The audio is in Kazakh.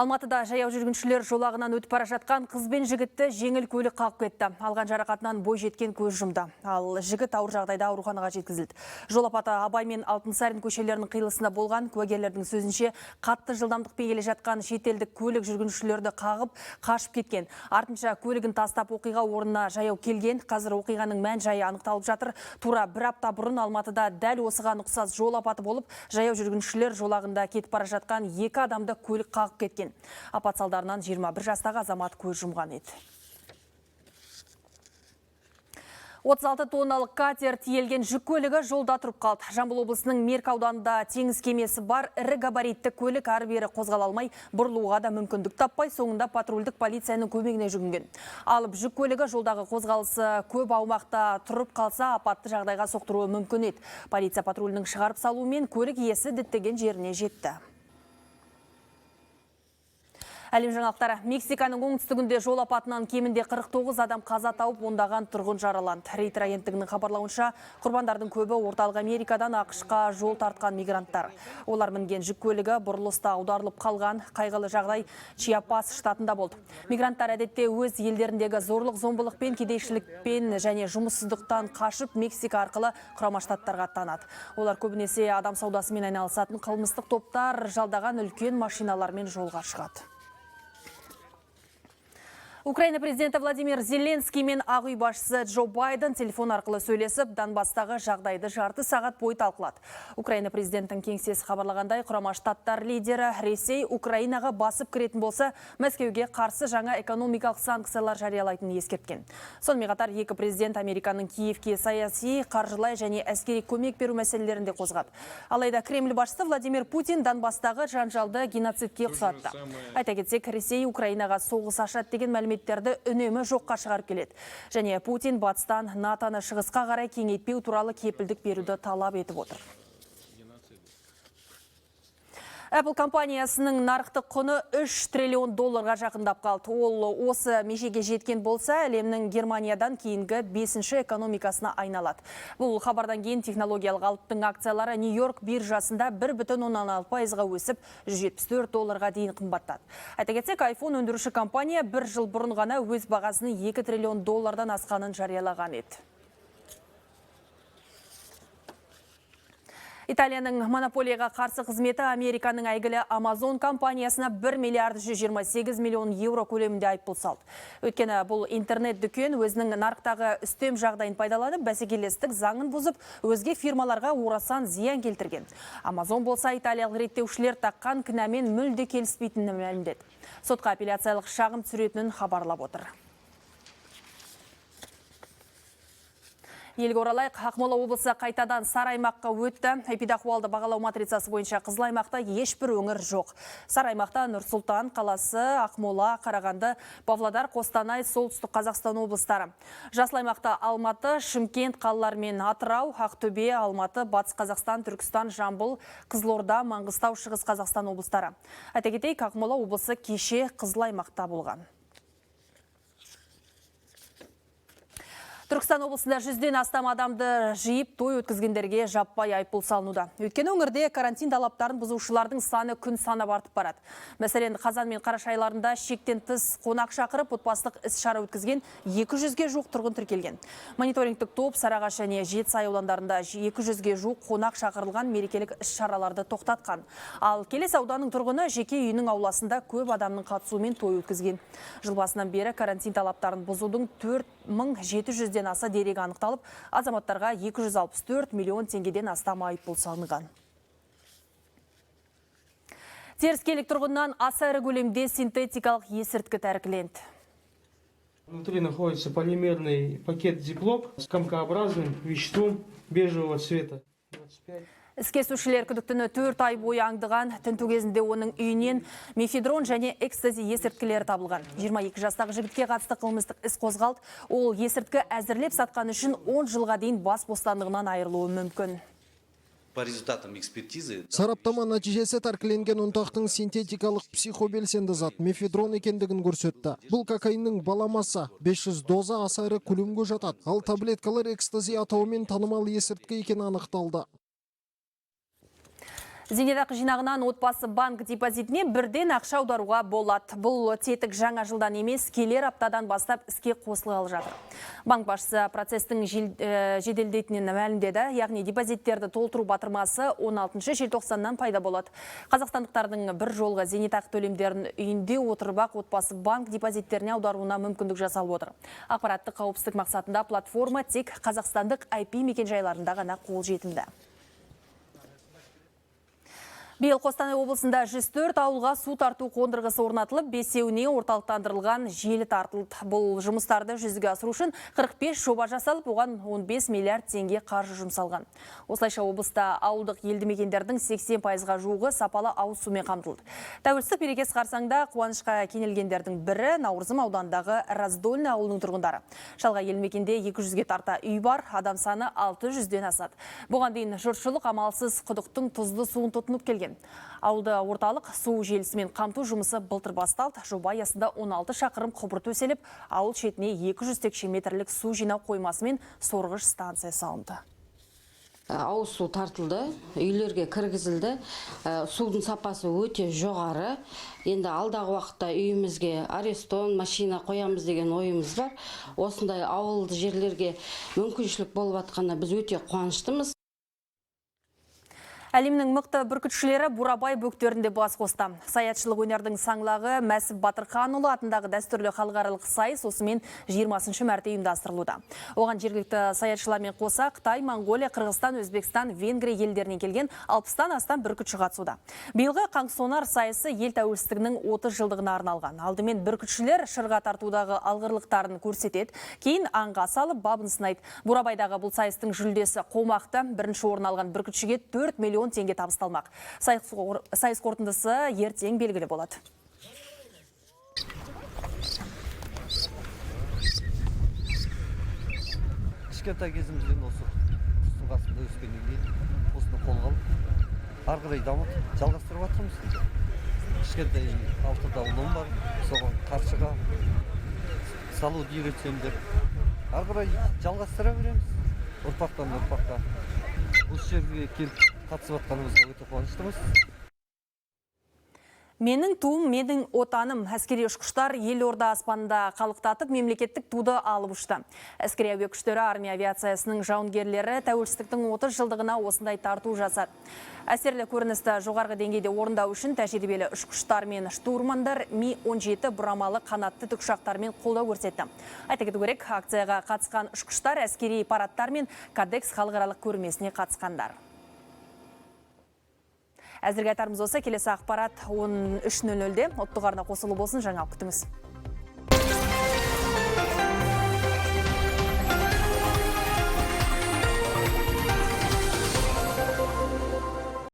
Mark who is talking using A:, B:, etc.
A: Алматыда жаяу жүргіншілер жолағынан өтіп бара жатқан қыз бен жігітті жеңіл көлік қағып кетті. Алған жарақатынан бой жеткен көз жұмды. Ал жігіт ауыр жағдайда ауруханаға жеткізілді. Жол апаты Абай мен Алтынсарин көшелерінің қиылысында болған. Куәгерлердің сөзінше, қатты жылдамдықпен келе жатқан шетелдік көлік жүргіншілерді қағып, қашып кеткен. Артынша көлігін тастап оқиға орнына жаяу келген. Қазір оқиғаның мән-жайы анықталып жатыр. Тура бір апта бұрын Алматыда дәл осыған ұқсас жол апаты болып, жаяу жүргіншілер жолағында кетіп бара жатқан екі адамды көлік қағып кеткен. Апат салдарынан 21 жастағы азамат көз жұмған еді. 36 тонналық катер тиелген жүк көлігі жолда тұрып қалды. Жамбыл облысының Меркі ауданында теңіз кемесі бар, ірі габаритті көлік ары-бері қозғала алмай, бұрылуға да мүмкіндік таппай, соңында патрульдік полицияның көмегіне жүгінген. Алып жүк көлігі жолдағы қозғалысы көп аумақта тұрып қалса, апатты жағдайға соқтыруы мүмкін еді. Полиция патрульінің шығарып салуымен көлік иесі діттеген жеріне жетті. Әлем жаңалықтары. Мексиканың оңтүстігінде жол апатынан кемінде 49 адам қаза тауып, ондаған тұрғын жараланды. Рейтер агенттігінің хабарлауынша, құрбандардың көбі орталық Америкадан ақш-қа жол тартқан мигранттар. Олар мінген жүк көлігі бұрылыста аударылып қалған. Қайғылы жағдай Чиапас штатында болды. Мигранттар әдетте өз елдеріндегі зорлық, зомбылықпен, кедейшілікпен және жұмыссыздықтан қашып Мексика арқылы Құрама Штаттарға аттанады. Олар көбінесе адам саудасымен айналысатын қылмыстық топтар жалдаған үлкен машиналармен жолға шығады. Украина президенті Владимир Зеленский мен Ақ үй басшысы Джо Байден телефон арқылы сөйлесіп, Донбасстағы жағдайды жарты сағат бойы талқылады. Украина президентінің кеңсесі хабарлағандай, Құрама Штаттар лидері Ресей Украинаға басып кіретін болса, Мәскеуге қарсы жаңа экономикалық санкциялар жариялайтынын ескерткен. Сонымен қатар екі президент Американың Киевке саяси, қаржылай және әскери көмек беру мәселелерінде қозғады. Алайда Кремль басшысы Владимир Путин Донбасстағы жанжалды геноцидке ұқсатты. Айта кетсек, Ресей Украинаға соғыс ашады деген мәліметтерді үнемі жоққа шығарып келеді. Және Путин батыстан НАТОны шығысқа қарай кеңейтпеу туралы кепілдік беруді талап етіп отыр. Apple компаниясының нарықтық құны $3 триллион жақындап қалды. Ол осы межеге жеткен болса, әлемнің Германиядан кейінгі 5-ші экономикасына айналады. Бұл хабардан кейін технологиялық алыптың акциялары Нью-Йорк биржасында 1,6%-ға өсіп, $174 дейін қымбаттады. Айта кетсек, iPhone өндіруші компания бір жыл бұрын ғана өз бағасын $2 триллион асқанын жариялаған еді. Италияның монополияға қарсы қызметі Американың әйгілі Amazon компаниясына 1 миллиард 128 миллион евро көлемінде айыппұл салды. Өйткені бұл интернет-дүкен өзінің нарықтағы үстем жағдайын пайдаланып, бәсекелестік заңын бұзып, өзге фирмаларға орасан зиян келтірген. Amazon болса италиялық реттеушілер таққан кінәмен мүлде келіспейтінін мәлімдеді. Сотқа апелляциялық шағым түсіретінін хабарлап отыр. Елге оралайық, Ақмола облысы қайтадан сары аймаққа өтті. Эпидахуалды бағалау матрицасы бойынша қызыл аймақта ешбір өңір жоқ. Сары аймақта Нұр-Сұлтан қаласы, Ақмола, Қарағанды, Павлодар, Қостанай, Солтүстік Қазақстан облыстары. Жасыл аймақта Алматы, Шымкент қалалары мен Атырау, Ақтөбе, Алматы, Батыс Қазақстан, Түркістан, Жамбыл, Қызылорда, Маңғыстау, Шығыс Қазақстан облыстары. Айта кетейік, Ақмола облысы кеше қызыл аймақта болған. Түркістан облысында 100-ден астам адамды жиып той өткізгендерге жаппай айыппұл салынуда. Өйткені өңірде карантин талаптарын бұзушылардың саны күн санап артып барады. Мәселен, қазан мен қараша айларында шектен тыс қонақ шақырып, отбасылық іс-шара өткізген 200-ге жуық тұрғын тіркелген. Мониторингтік топ Сарыағаш және Жетісай аудандарында 200-ге жуық қонақ шақырылған мерекелік іс-шараларды тоқтатқан. Ал Келес ауданның тұрғыны жеке үйінің ауласында көп адамның қатысуымен той өткізген. Жыл басынан бері карантин талаптарын бұзудың 4700-ден аса дерегі анықталып, азаматтарға 264 миллион теңгеден астам айыппұл салынған. Теріскейлік тұрғыннан аса ірі көлемде синтетикалық есірткі тәркіленді.
B: Внутри находится полимерный пакет Ziploc с комкообразным веществом бежевого цвета.
A: Іске-сушілер күдіктіні 4 ай бойы аңдыған, тінту кезінде оның үйінен мефедрон және экстази есірткілері табылған. 22 жастағы жігітке қатысты қылмыстық іс қозғалды. Ол есірткі әзірлеп сатқан үшін 10 жылға дейін бас бостандығынан айырылуы мүмкін.
C: По результатам экспертизы
D: сараптама нәтижесі тәркіленген ұнтақтың синтетикалық психобелсенді зат мефедрон екендігін көрсетті. Бұл кокаиннің баламасы 500 доза аса ірі көлемге жатады. Ал таблеткалар экстази атауымен танымал есірткі екені анықталды.
A: Зейнетақы жинағынан отбасы банк депозитіне бірден ақша аударуға болады. Бұл тетік жаңа жылдан емес, келер аптадан бастап іске қосылғалы жатыр. Банк басшысы процестің жеделдейтінін мәлімдеді, яғни депозиттерді толтыру батырмасы 16 желтоқсаннан пайда болады. Қазақстандықтардың бір жолғы зейнетақы төлемдерін үйінде отырып-ақ отбасы банк депозиттеріне аударуына мүмкіндік жасалып отыр. Ақпараттық қауіпсіздік мақсатында платформа тек қазақстандық IP мекенжайларында ғана қолжетімді. Биыл Қостанай облысында 104 ауылға су тарту қондырғысы орнатылып, 5-еуіне орталықтандырылған желі тартылды. Бұл жұмыстарды жүзеге асыру үшін 45 жоба жасалып, оған 15 миллиард теңге қаржы жұмсалған. Осылайша облыста ауылдық елді мекендердің 80%-ға жуығы сапалы ауыз сумен қамтылды. Тәуелсіздік мерекесі қарсаңында қуанышқа кенелгендердің бірі Наурызым аудандағы Раздольный ауылының тұрғындары. Шалғай елді мекенде 200-ге тарта үй бар, адам саны 600-ден асады. Бұған дейін жұртшылық амалсыз құдықтың тұзды суын тұтынып келген. Ауылды орталық су желісімен қамту жұмысы былтыр басталды. Жоба аясында 16 шақырым құбыр төселіп, ауыл шетіне 200 текше метрлік су жинау қоймасы мен сорғыш станция салынды.
E: Ауыз су тартылды, үйлерге кіргізілді. Судың сапасы өте жоғары. Енді алдағы уақытта үйімізге арестон, машина қоямыз деген ойымыз бар. Осындай ауылды жерлерге мүмкіншілік болып атқанына біз өте қуаныштымыз.
A: Әлемнің мықты бүркітшілері Бурабай бөктерінде бас қосты. Саятшылық өнердің саңлағы Мәсіп Батырханұлы атындағы дәстүрлі халықаралық сайыс осымен 20-шы мәрте ұйымдастырылуда. Оған жергілікті саятшылармен қоса Қытай, Монғолия, Қырғызстан, Өзбекстан, Венгрия елдерінен келген 60-тан астам бүркітші қатысуда. Биылғы қаңсонар сайысы ел тәуелсіздігінің 30 жылдығына арналған. Алдымен бүркітшілер шырға тартудағы алғырлықтарын көрсетеді, кейін аңға салып бабын сынайды. Бурабайдағы бұл сайыстың жүлдесі қомақты. Бірінші орын алған бүркітшіге 4 миллион теңге табысталмақ. Сайыс қорытындысы ертең белгілі болады.
F: Кішкентай кезімізден осы құстың қасында өскеннен кейін осыны қолға алып, ары қарай дамытып жалғастырып жатырмыз. Кішкентай 6 ұлым бар, соған қаршыға салуды үйретсем деп, ары қарай жалғастыра береміз. Ұрпақтан ұрпаққа. Осы жерге келіп қатысып жатқанымызға өте қуаныштымыз.
A: Менің туым, менің отаным. Әскери ұшқыштар елорда аспанында қалықтатып, мемлекеттік туды алып ұшты. Әскери әуе күштері армия авиациясының жауынгерлері тәуелсіздіктің 30 жылдығына осындай тарту жасады. Әсерлі көріністі жоғарғы деңгейде орындау үшін тәжірибелі ұшқыштар мен штурмандар Ми-17 бұрамалы қанатты тікұшақтармен қолдау көрсетті. Айта кету керек, акцияға қатысқан ұшқыштар әскери парадтар мен Кадекс халықаралық көрмесіне қатысқандар. Әзірге айтарымыз осы, келесі ақпарат 13:00-де ұлттық арна қосылып болсын, жаңалық күтіңіз.